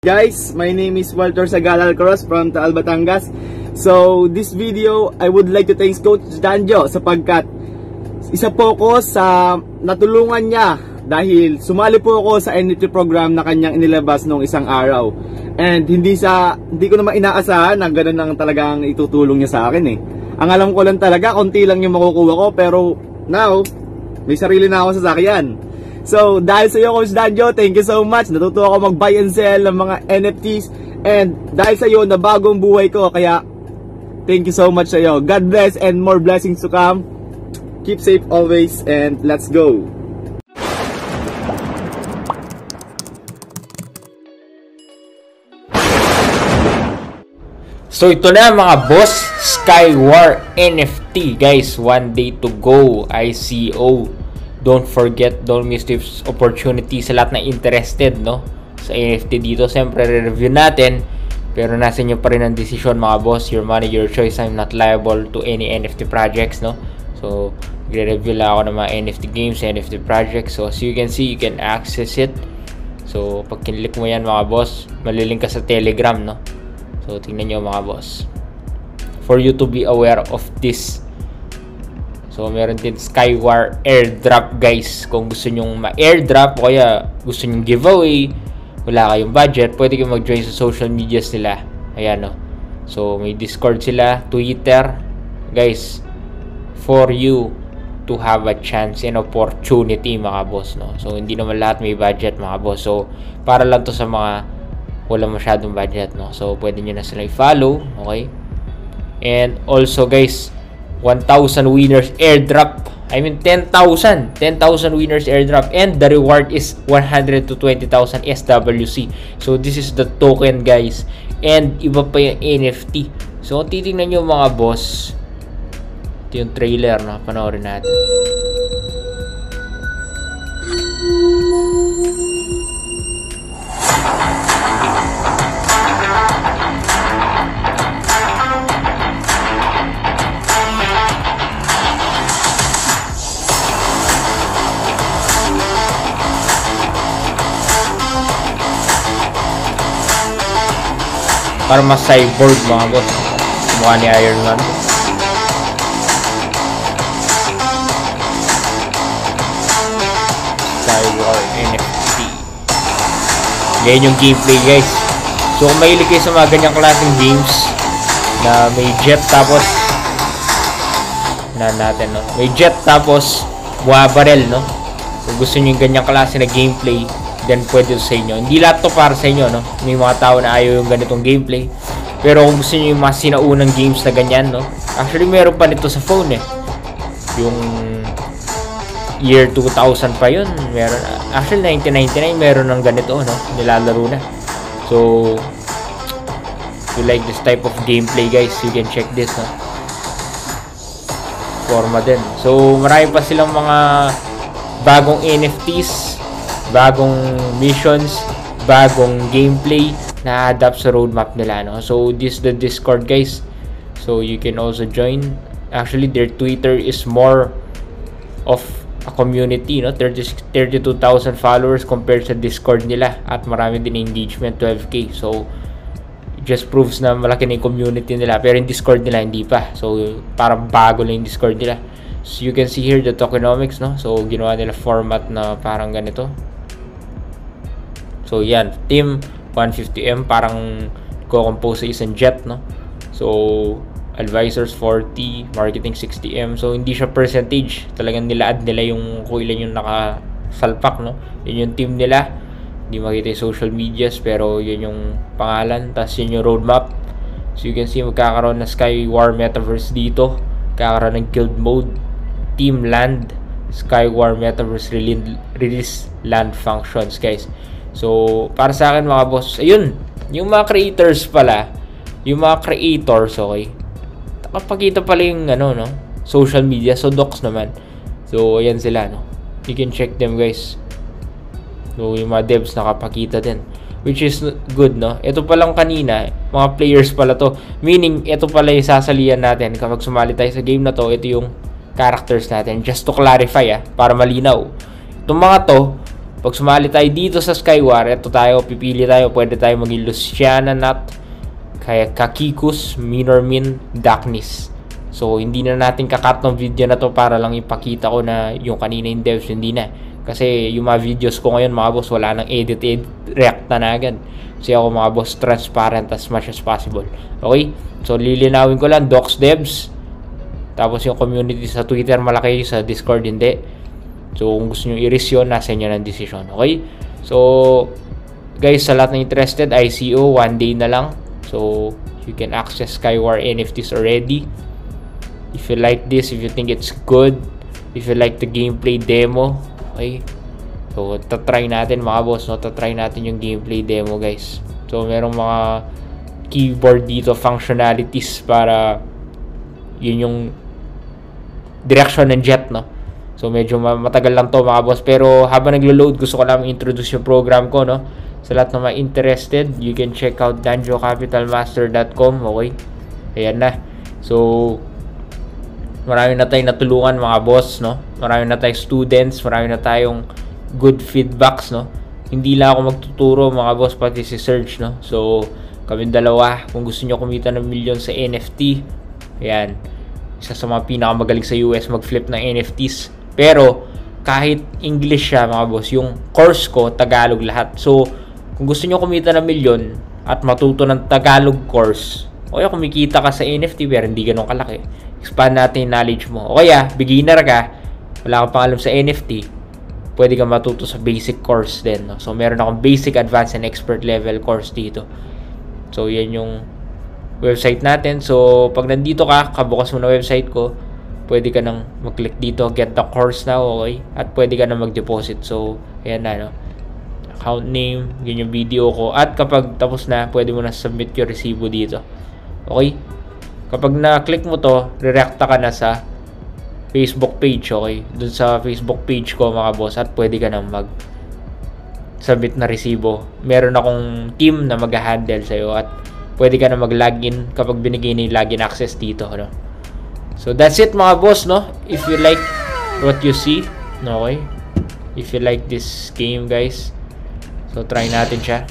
Guys, my name is Walter Sagalal Cross from Taal, Batangas. So, this video, I would like to thank Coach Danjo sapagkat isa po ko sa natulungan niya dahil sumali po ako sa NFT program na kanyang inilabas nung isang araw. And hindi ko naman inaasahan na ganoon lang talagang itutulong niya sa akin eh. Ang alam ko lang talaga, konti lang yung makukuha ko, pero now, may sarili na ako sa sasakyan. So, dahil sa iyo, Coach Danjo, thank you so much. Natuto ako mag-buy and sell ng mga NFTs. And dahil sa iyo, nabagong buhay ko. Kaya, thank you so much sa iyo. God bless and more blessings to come. Keep safe always and let's go. So, ito na mga boss. Skywar NFT. Guys, 1 day to go. ICO. Don't forget, don't miss this opportunity sa lahat na interested, no? Sa NFT dito, siyempre re-review natin. Pero nasa inyo pa rin ang desisyon mga boss. Your money, your choice. I'm not liable to any NFT projects, no? So, re-review lang ako ng mga NFT games, NFT projects. So, as you can see, you can access it. So, pag kinlik mo yan mga boss, malilink ka sa Telegram, no? So, tingnan nyo mga boss. For you to be aware of this. So, meron din Skywar airdrop guys. Kung gusto nyong ma-airdrop o kaya gusto nyong giveaway, wala kayong budget, pwede kayong mag-join sa social medias nila. Ayan, no? So, may Discord sila, Twitter. Guys, for you to have a chance and opportunity, mga boss, no? So, hindi naman lahat may budget, mga boss. So, para lang to sa mga walang masyadong budget, no? So, pwede nyo na sila i-follow, okay? And also, guys, 1,000 winners airdrop. I mean 10,000 winners airdrop, and the reward is 100 to 20,000 SWC. So this is the token guys, and iba pa yung NFT. So titingnan nyo mga boss, ito yung trailer, no? Panoorin natin. Para mas cyborg mga boss, mukha ni Iron Man. Skywar NFT. Ganyan yung gameplay guys. So kung mahilig kayo sa mga ganyang klaseng games na may jet tapos natin, no? May jet tapos bumabarel, no? Kung gusto nyo yung ganyang klase na gameplay, then pwede sa inyo. Hindi lahat to para sa inyo, no? May mga tao na ayaw yung ganitong gameplay. Pero kung gusto nyo yung mga sinaunang games na ganyan, no? Actually, meron pa nito sa phone, eh. Yung year 2000 pa yun. Meron. Actually, 1999, meron ng ganito, no? Nilalaro na. So, if you like this type of gameplay, guys, you can check this, no? Forma din. So, marami pa silang mga bagong NFTs, bagong missions, bagong gameplay na adapt sa roadmap nila, no? So this is the Discord guys, so you can also join. Actually their Twitter is more of a community, no? 32,000 followers compared sa Discord nila, at marami din engagement, 12k. So it just proves na malaki na yung community nila, pero yung Discord nila hindi pa. So parang bago lang yung Discord nila. So you can see here the tokenomics, no? So ginawa nila format na parang ganito. So yan, team 150M, parang co-compose sa isang jet, no? So advisors 40, marketing 60M. So hindi siya percentage, talagang nila-add nila yung kung ilan yung nakasalpak, no? Yun yung team nila. Hindi makita yung social medias, pero yun yung pangalan, tapos yun yung roadmap. So you can see magkakaroon na Skywar Metaverse dito, magkakaroon ng guild mode, team land, Skywar Metaverse release land functions guys. So, para sa akin mga boss, ayun, yung mga creators pala, yung mga creators, okay, nakapakita pala yung, ano, no, social media, so docs naman. So, ayan sila, no, you can check them guys. So, yung mga devs nakapakita din, which is good, no. Ito palang kanina, mga players pala to, meaning, ito pala yung sasalihan natin kapag sumali tayo sa game na to. Ito yung characters natin, just to clarify, para malinaw. Itong mga to, Pag sumali tayo dito sa Skywar, ito tayo, pipili tayo, pwede tayo maging Luciana Nut, kaya Kakikus, Minormin, Darkness. So, hindi na natin kakat ng video na to para lang ipakita ko na yung kanina yung devs, hindi na. Kasi yung mga videos ko ngayon, mga boss, wala nang edit, react na agad. Kasi ako, mga boss, transparent as much as possible. Okay? So, lilinawin ko lang, Docs Devs. Tapos yung community sa Twitter, malaki, sa Discord, hindi. So, kung gusto nyo i-risk yun, nasa inyo ng decision. Okay? So, guys, sa lahat na interested, ICO, 1 day na lang. So, you can access Skywar NFTs already. If you like this, if you think it's good, if you like the gameplay demo, okay? So, tatry natin mga boss, no? Tatry natin yung gameplay demo, guys. So, merong mga keyboard dito, functionalities para yun yung direction ng jet, no? So, medyo matagal lang to mga boss. Pero, habang naglo-load, gusto ko lang introduce yung program ko, no? Sa lahat ng mga interested, you can check out danjocapitalmaster.com, okay? Ayan na. So, marami na tayong natulungan mga boss, no? Marami na tayong students, marami na tayong good feedbacks, no? Hindi lang ako magtuturo mga boss, pati si Serge, no? So, kami dalawa, kung gusto nyo kumita ng milyon sa NFT, ayan, isa sa mga pinakamagaling sa US mag-flip ng NFTs. Pero, kahit English siya mga boss, yung course ko, Tagalog lahat. So, kung gusto nyo kumita ng milyon at matuto ng Tagalog course, o kaya kumikita ka sa NFT pero hindi ganun kalaki, expand natin yung knowledge mo. O kaya, beginner ka, wala kang pang alam sa NFT, pwede kang matuto sa basic course din, no? So, meron akong basic, advanced, and expert level course dito. So, yan yung website natin. So, pag nandito ka, kabukas mo na website ko, pwede ka nang mag-click dito, get the course now, okay? At pwede ka nang mag-deposit. So, ayan na, no? Account name, yun yung video ko. At kapag tapos na, pwede mo na submit yung resibo dito. Okay? Kapag na-click mo to, re-recta ka na sa Facebook page, okay? Dun sa Facebook page ko, mga boss, at pwede ka nang mag-submit na resibo. Meron akong team na mag-handle sa'yo at pwede ka na mag-login kapag binigay na yung login access dito, no? So, that's it, mga boss, no? If you like what you see, okay? If you like this game, guys, so, try natin siya.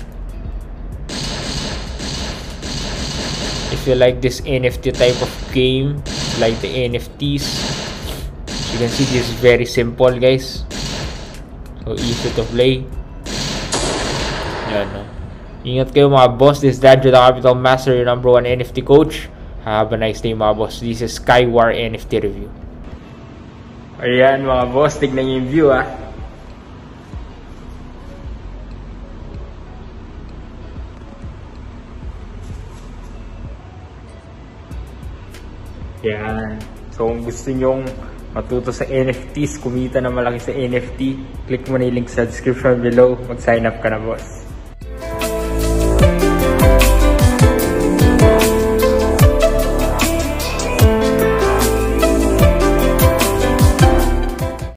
If you like this NFT type of game, like the NFTs, you can see this is very simple, guys. So, easy to play. Yan, no? Ingat kayo, mga boss. This is Danjo, the Capital Master, your #1 NFT coach. Have a nice day, mga boss. This is Skywar NFT review. Ayan, mga boss. Tignan nyo yung view, ah. Yan. So, kung gusto nyong matuto sa NFTs, kumita na malaki sa NFT, click mo na yung link sa description below. Mag-sign up ka na, boss.